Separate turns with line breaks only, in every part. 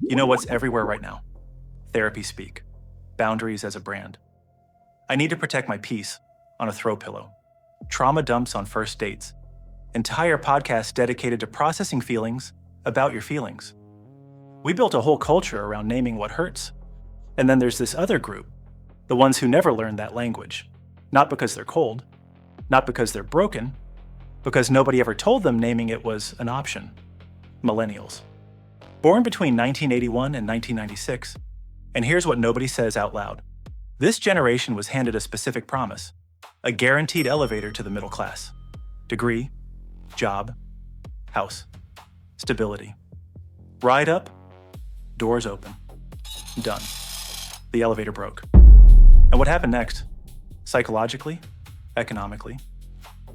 You know what's everywhere right now? Therapy speak. Boundaries as a brand. I need to protect my peace on a throw pillow. Trauma dumps on first dates. Entire podcasts dedicated to processing feelings about your feelings. We built a whole culture around naming what hurts. And then there's this other group, the ones who never learned that language. Not because they're cold, not because they're broken, because nobody ever told them naming it was an option. Millennials. Born between 1981 and 1996, and here's what nobody says out loud. This generation was handed a specific promise, a guaranteed elevator to the middle class. Degree, job, house, stability. Ride up, doors open. Done. The elevator broke. And what happened next? Psychologically, economically,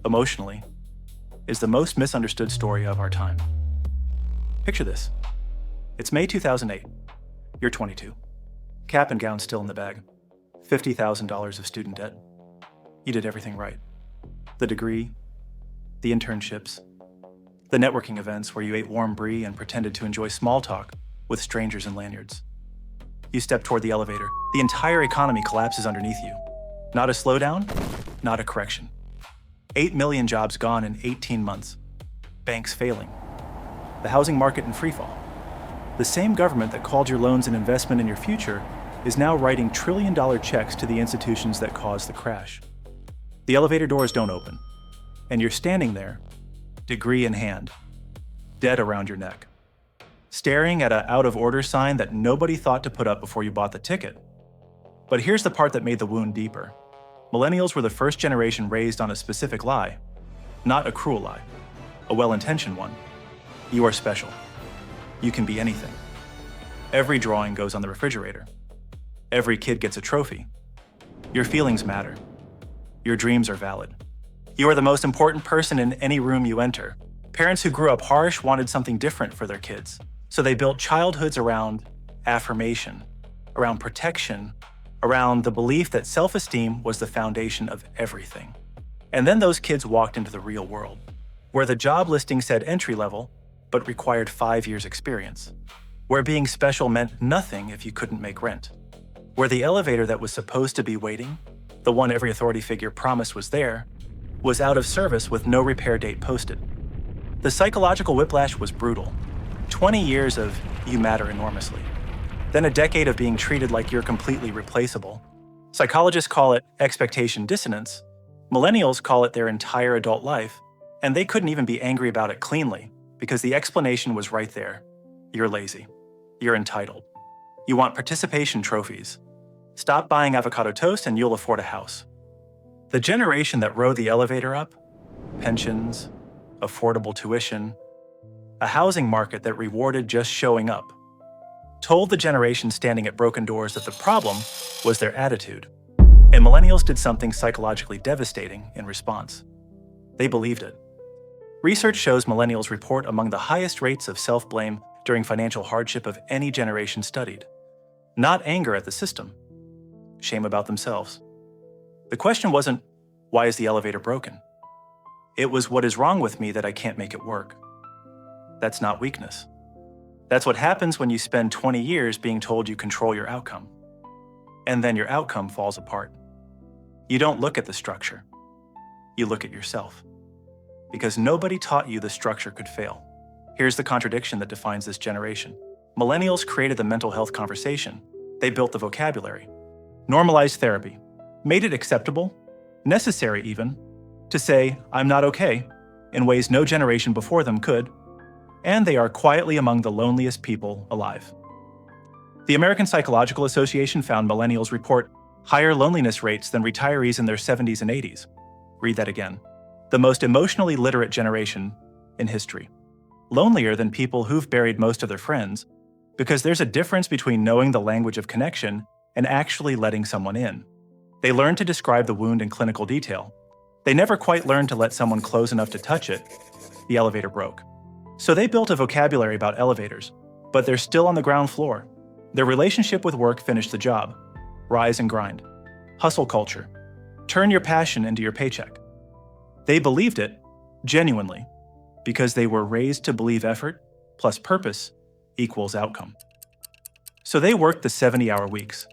emotionally, is the most misunderstood story of our time. Picture this. It's May 2008. You're 22. Cap and gown still in the bag. $50,000 of student debt. You did everything right. The degree, the internships, the networking events where you ate warm brie and pretended to enjoy small talk with strangers in lanyards. You step toward the elevator. The entire economy collapses underneath you. Not a slowdown, not a correction. 8 million jobs gone in 18 months. Banks failing. The housing market in freefall. The same government that called your loans an investment in your future is now writing trillion-dollar checks to the institutions that caused the crash. The elevator doors don't open, and you're standing there, degree in hand, dead around your neck, staring at an out-of-order sign that nobody thought to put up before you bought the ticket. But here's the part that made the wound deeper. Millennials were the first generation raised on a specific lie, not a cruel lie, a well-intentioned one. You are special. You can be anything. Every drawing goes on the refrigerator. Every kid gets a trophy. Your feelings matter. Your dreams are valid. You are the most important person in any room you enter. Parents who grew up harsh wanted something different for their kids, so they built childhoods around affirmation, around protection, around the belief that self-esteem was the foundation of everything. And then those kids walked into the real world, where the job listing said entry level, but required 5 years experience, where being special meant nothing if you couldn't make rent, where the elevator that was supposed to be waiting, the one every authority figure promised was there, was out of service with no repair date posted. The psychological whiplash was brutal. 20 years of you matter enormously. Then a decade of being treated like you're completely replaceable. Psychologists call it expectation dissonance. Millennials call it their entire adult life, and they couldn't even be angry about it cleanly because the explanation was right there. You're lazy. You're entitled. You want participation trophies. Stop buying avocado toast and you'll afford a house. The generation that rode the elevator up, pensions, affordable tuition, a housing market that rewarded just showing up, told the generation standing at broken doors that the problem was their attitude. And millennials did something psychologically devastating in response. They believed it. Research shows millennials report among the highest rates of self-blame during financial hardship of any generation studied. Not anger at the system, shame about themselves. The question wasn't, why is the elevator broken? It was, what is wrong with me that I can't make it work? That's not weakness. That's what happens when you spend 20 years being told you control your outcome. And then your outcome falls apart. You don't look at the structure. You look at yourself. Because nobody taught you the structure could fail. Here's the contradiction that defines this generation. Millennials created the mental health conversation. They built the vocabulary, normalized therapy, made it acceptable, necessary even, to say, I'm not okay, in ways no generation before them could, and they are quietly among the loneliest people alive. The American Psychological Association found millennials report higher loneliness rates than retirees in their 70s and 80s. Read that again. The most emotionally literate generation in history. Lonelier than people who've buried most of their friends, because there's a difference between knowing the language of connection and actually letting someone in. They learned to describe the wound in clinical detail. They never quite learned to let someone close enough to touch it. The elevator broke. So they built a vocabulary about elevators, but they're still on the ground floor. Their relationship with work finished the job. Rise and grind. Hustle culture. Turn your passion into your paycheck. They believed it, genuinely, because they were raised to believe effort plus purpose equals outcome. So they worked the 70-hour weeks,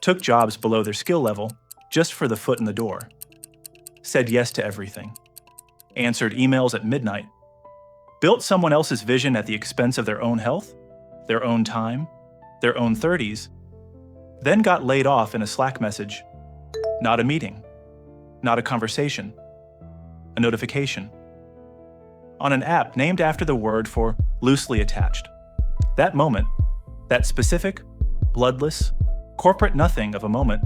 took jobs below their skill level just for the foot in the door, said yes to everything, answered emails at midnight, built someone else's vision at the expense of their own health, their own time, their own 30s, then got laid off in a Slack message. Not a meeting, not a conversation, a notification. On an app named after the word for loosely attached. That moment, that specific, bloodless, corporate nothing of a moment,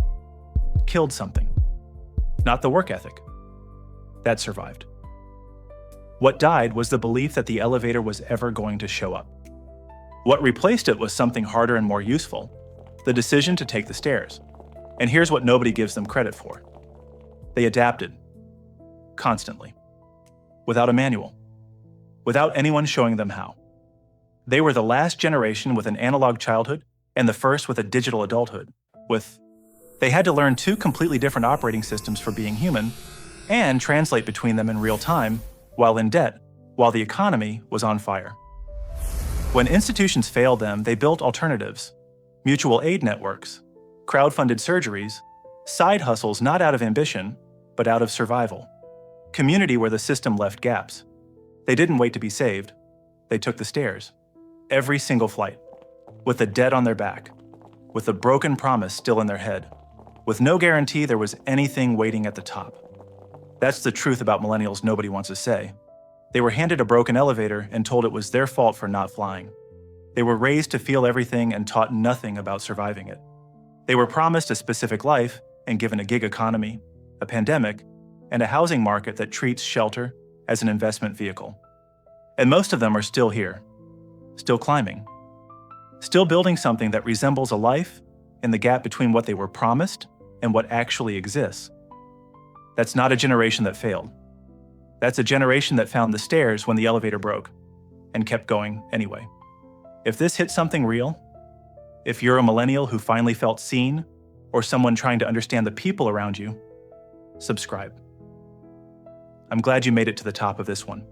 killed something. Not the work ethic. That survived. What died was the belief that the elevator was ever going to show up. What replaced it was something harder and more useful, the decision to take the stairs. And here's what nobody gives them credit for. They adapted. Constantly. Without a manual. Without anyone showing them how. They were the last generation with an analog childhood and the first with a digital adulthood. They had to learn two completely different operating systems for being human and translate between them in real time while in debt, while the economy was on fire. When institutions failed them, they built alternatives, mutual aid networks, crowd-funded surgeries, side hustles not out of ambition, but out of survival. Community where the system left gaps. They didn't wait to be saved. They took the stairs. Every single flight. With the debt on their back. With a broken promise still in their head. With no guarantee there was anything waiting at the top. That's the truth about millennials nobody wants to say. They were handed a broken elevator and told it was their fault for not flying. They were raised to feel everything and taught nothing about surviving it. They were promised a specific life and given a gig economy, a pandemic, and a housing market that treats shelter as an investment vehicle. And most of them are still here, still climbing, still building something that resembles a life in the gap between what they were promised and what actually exists. That's not a generation that failed. That's a generation that found the stairs when the elevator broke and kept going anyway. If this hit something real, if you're a millennial who finally felt seen or someone trying to understand the people around you, subscribe. I'm glad you made it to the top of this one.